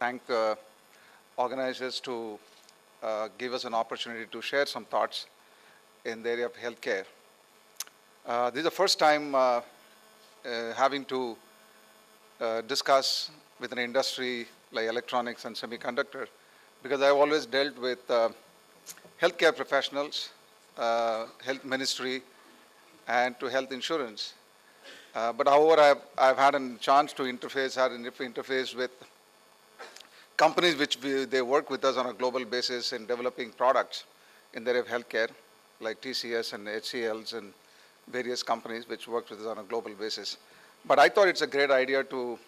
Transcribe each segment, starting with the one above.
thank organizers to give us an opportunity to share some thoughts in the area of healthcare. This is the first time having to discuss with an industry like electronics and semiconductor, because I've always dealt with healthcare professionals, health ministry, and to health insurance. But however, I've had a chance to interface with companies which they work with us on a global basis in developing products in the area of healthcare, like TCS and HCLs and various companies which work with us on a global basis. But I thought it's a great idea to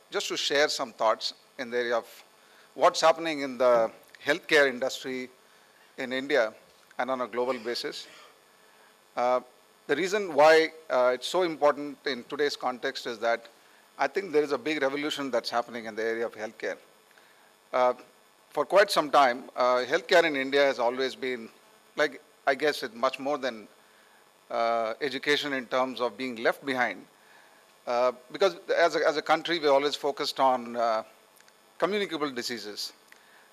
just to share some thoughts in the area of what's happening in the healthcare industry in India and on a global basis. The reason why it's so important in today's context is that I think there is a big revolution that's happening in the area of healthcare. For quite some time, healthcare in India has always been, like, I guess it's much more than education in terms of being left behind. Because as a country, we always focused on communicable diseases,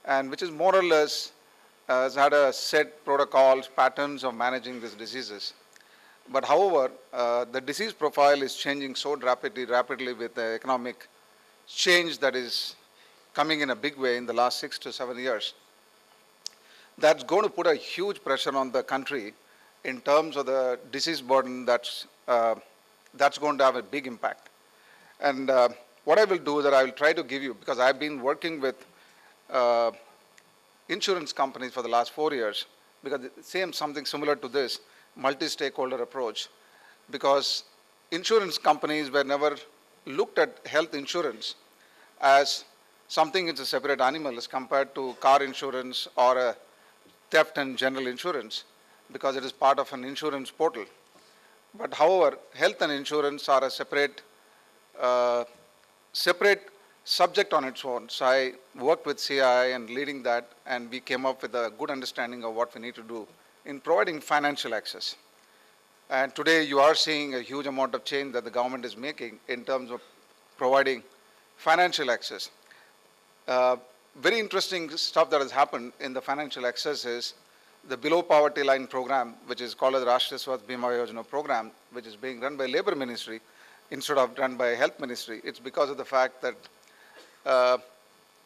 and which is more or less has had a set protocols, patterns of managing these diseases. But however, the disease profile is changing so rapidly with the economic change that is coming in a big way in the last 6 to 7 years. That's going to put a huge pressure on the country in terms of the disease burden that's going to have a big impact. And what I will do is that I will try to give you, because I've been working with insurance companies for the last 4 years, because something similar to this, multi-stakeholder approach, because insurance companies were never looked at health insurance as something it's a separate animal as compared to car insurance or a theft and general insurance, because it is part of an insurance portal. But however, health and insurance are a separate subject on its own. So I worked with CII and leading that, and we came up with a good understanding of what we need to do in providing financial access. And today you are seeing a huge amount of change that the government is making in terms of providing financial access. Very interesting stuff that has happened in the financial access is the below poverty line program, which is called the Rashtriya Swasth Bima Yojana program, which is being run by Labor Ministry instead of run by Health Ministry. It's because of the fact that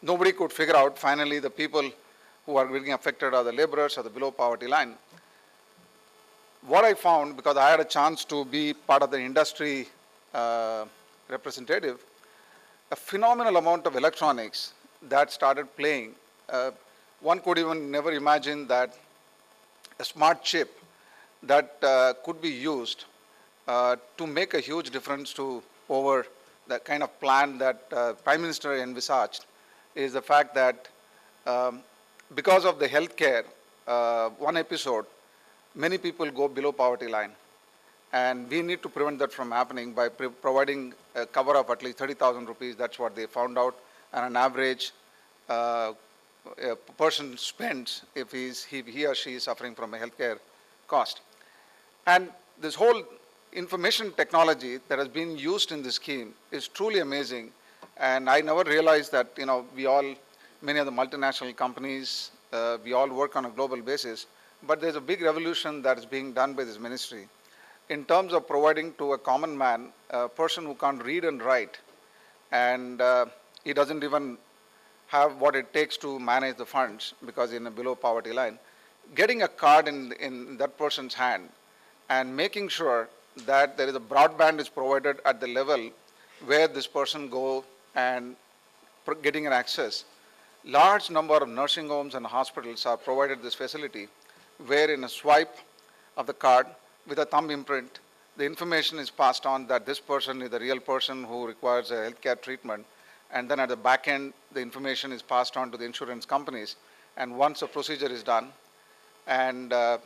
nobody could figure out finally the people who are getting affected are the laborers or the below poverty line. What I found, because I had a chance to be part of the industry representative, a phenomenal amount of electronics that started playing. One could even never imagine that a smart chip that could be used to make a huge difference to over the kind of plan that Prime Minister envisaged is the fact that because of the healthcare, one episode, many people go below poverty line. And we need to prevent that from happening by providing a cover of at least 30,000 rupees. That's what they found out. And an average a person spends if he or she is suffering from a healthcare cost. And this whole information technology that has been used in this scheme is truly amazing. And I never realized that, many of the multinational companies, we all work on a global basis, but there's a big revolution that is being done by this ministry in terms of providing to a common man, a person who can't read and write, and he doesn't even have what it takes to manage the funds because in a below poverty line, getting a card in that person's hand and making sure that there is a broadband is provided at the level where this person go and getting an access. Large number of nursing homes and hospitals are provided this facility where in a swipe of the card with a thumb imprint, the information is passed on that this person is the real person who requires a healthcare treatment. And then at the back end, the information is passed on to the insurance companies. And once a procedure is done and the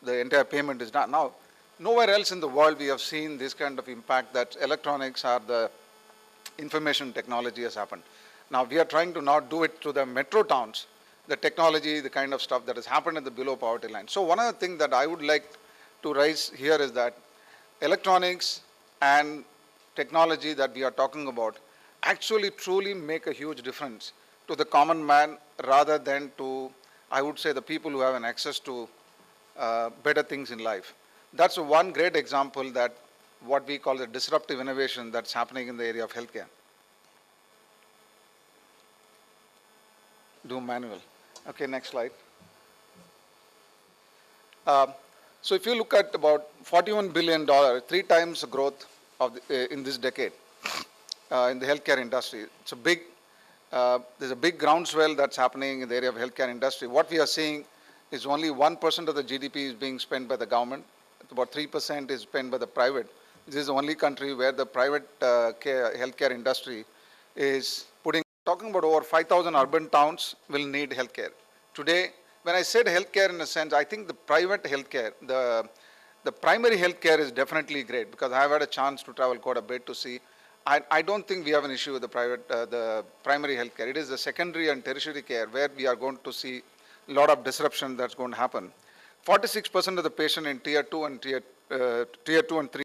entire payment is done. Now, nowhere else in the world we have seen this kind of impact that electronics or the information technology has happened. Now, we are trying to now do it to the metro towns, the technology, the kind of stuff that has happened at the below poverty line. So one of the things that I would like to raise here is that electronics and technology that we are talking about actually truly make a huge difference to the common man rather than to, I would say, the people who have an access to better things in life. That's one great example that what we call the disruptive innovation that's happening in the area of healthcare. Do manual. Okay, next slide. Uh, so if you look at about $41 billion, 3 times the growth of in this decade in the healthcare industry. It's a big, there's a big groundswell that's happening in the area of healthcare industry. What we are seeing is only 1% of the GDP is being spent by the government. About 3% is spent by the private. This is the only country where the private healthcare industry is putting, talking about over 5,000 urban towns will need healthcare. Today, when I said healthcare in a sense, I think the private healthcare, the primary healthcare is definitely great because I've had a chance to travel quite a bit to see. I don't think we have an issue with the primary healthcare. It is the secondary and tertiary care where we are going to see a lot of disruption that's going to happen. 46% of the patient in tier 2 and tier 2 and 3